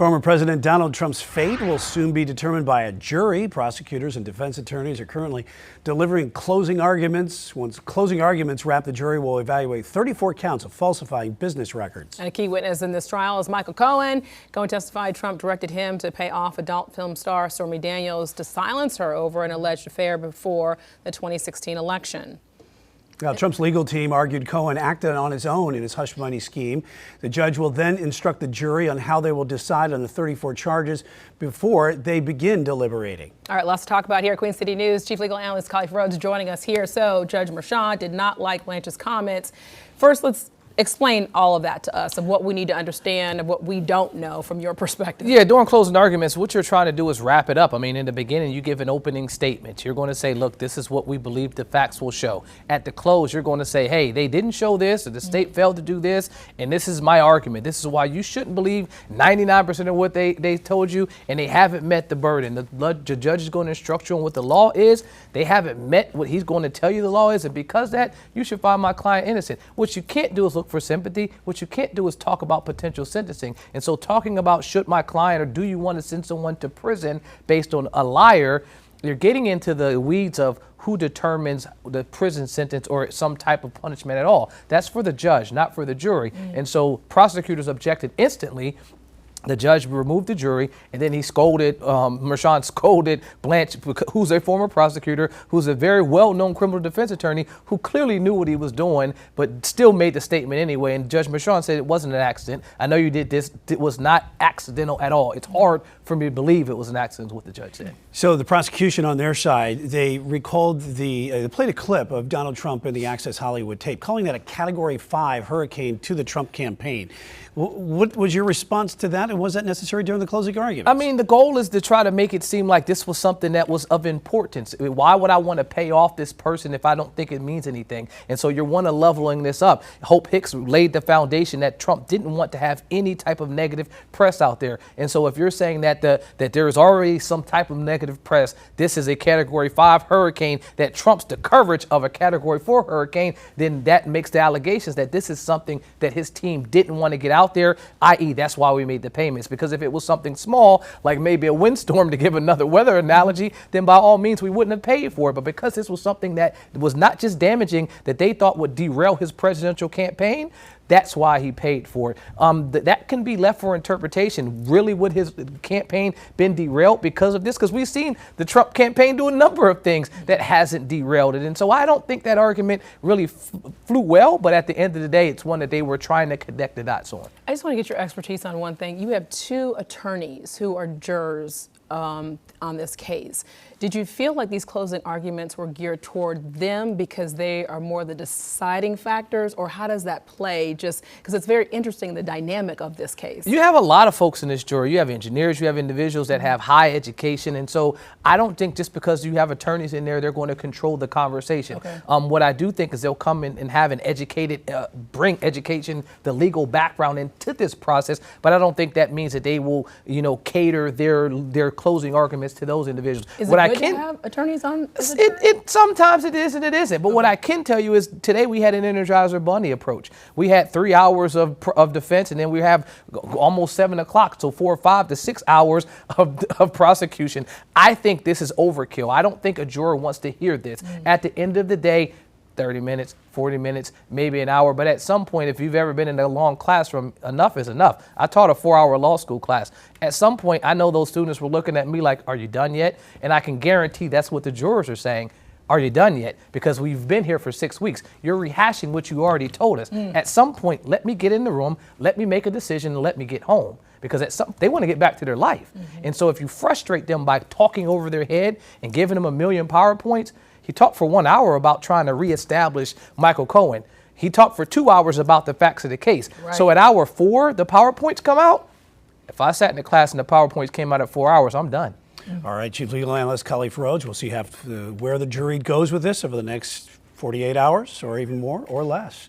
Former President Donald Trump's fate will soon be determined by a jury. Prosecutors and defense attorneys are currently delivering closing arguments. Once closing arguments wrap, the jury will evaluate 34 counts of falsifying business records. And a key witness in this trial is Michael Cohen. Cohen testified Trump directed him to pay off adult film star Stormy Daniels to silence her over an alleged affair before the 2016 election. Now, Trump's legal team argued Cohen acted on his own in his hush money scheme. The judge will then instruct the jury on how they will decide on the 34 charges before they begin deliberating. All right, lots to talk about here. Queen City News Chief Legal Analyst Khalif Rhodes joining us here. So Judge Merchan did not like Blanche's comments. First, let's explain all of that to us, of what we need to understand, of what we don't know from your perspective. Yeah, during closing arguments, what you're trying to do is wrap it up. I mean, in the beginning, you give an opening statement. You're going to say, look, this is what we believe the facts will show. At the close, you're going to say, hey, they didn't show this, or the state failed to do this, and this is my argument. This is why you shouldn't believe 99% of what they told you, and they haven't met the burden. The judge is going to instruct you on what the law is. They haven't met what he's going to tell you the law is, and because of that, you should find my client innocent. What you can't do is look for sympathy. What you can't do is talk about potential sentencing. And so talking about should my client or do you want to send someone to prison based on a liar, you're getting into the weeds of who determines the prison sentence or some type of punishment at all. That's for the judge, not for the jury. And so prosecutors objected instantly. The judge removed the jury, and then he scolded, Merchan scolded Blanche, who's a former prosecutor, who's a very well-known criminal defense attorney, who clearly knew what he was doing, but still made the statement anyway. And Judge Merchan said it wasn't an accident. I know you did this. It was not accidental at all. It's hard for me to believe it was an accident, is what the judge said. So the prosecution on their side, they recalled they played a clip of Donald Trump in the Access Hollywood tape, calling that a Category 5 hurricane to the Trump campaign. What was your response to that, and was that necessary during the closing arguments? I mean, the goal is to try to make it seem like this was something that was of importance. Why would I want to pay off this person if I don't think it means anything? And so you're one of leveling this up. Hope Hicks laid the foundation that Trump didn't want to have any type of negative press out there. And so if you're saying that that there is already some type of negative press, this is a Category 5 hurricane that trumps the coverage of a Category 4 hurricane, then that makes the allegations that this is something that his team didn't want to get out there, i.e. that's why we made the payments. Because if it was something small, like maybe a windstorm, to give another weather analogy, then by all means we wouldn't have paid for it. But because this was something that was not just damaging, that they thought would derail his presidential campaign, that's why he paid for it. That can be left for interpretation. Really, would his campaign been derailed because of this? Because we've seen the Trump campaign do a number of things that hasn't derailed it. And so I don't think that argument really flew well, but at the end of the day, it's one that they were trying to connect the dots on. I just want to get your expertise on one thing. You have two attorneys who are jurors on this case. Did you feel like these closing arguments were geared toward them because they are more the deciding factors, or how does that play? Just because it's very interesting, the dynamic of this case. You have a lot of folks in this jury. You have engineers, you have individuals that have high education. And so I don't think just because you have attorneys in there, they're going to control the conversation. Okay. What I do think is they'll come in and have an educated, bring education, the legal background into this process. But I don't think that means that they will, cater their closing arguments to those individuals. Is it good to have attorneys on? Sometimes it is and it isn't. But what I can tell you is today we had an Energizer Bunny approach. We had 3 hours of defense, and then we have almost 7 o'clock, so 4 or 5 to 6 hours of prosecution. I think this is overkill. I don't think a juror wants to hear this. At the end of the day, 30 minutes, 40 minutes, maybe an hour. But at some point, if you've ever been in a long classroom, enough is enough. I taught a 4-hour law school class. At some point, I know those students were looking at me like, are you done yet? And I can guarantee that's what the jurors are saying. Are you done yet? Because we've been here for 6 weeks. You're rehashing what you already told us. At some point, let me get in the room, let me make a decision, and let me get home. Because they want to get back to their life. And so if you frustrate them by talking over their head and giving them a million PowerPoints, he talked for 1 hour about trying to reestablish Michael Cohen. He talked for 2 hours about the facts of the case. Right. So at hour 4, the PowerPoints come out. If I sat in the class and the PowerPoints came out at 4 hours, I'm done. All right, Chief Legal Analyst Khalif Rhodes. We'll see where the jury goes with this over the next 48 hours or even more or less.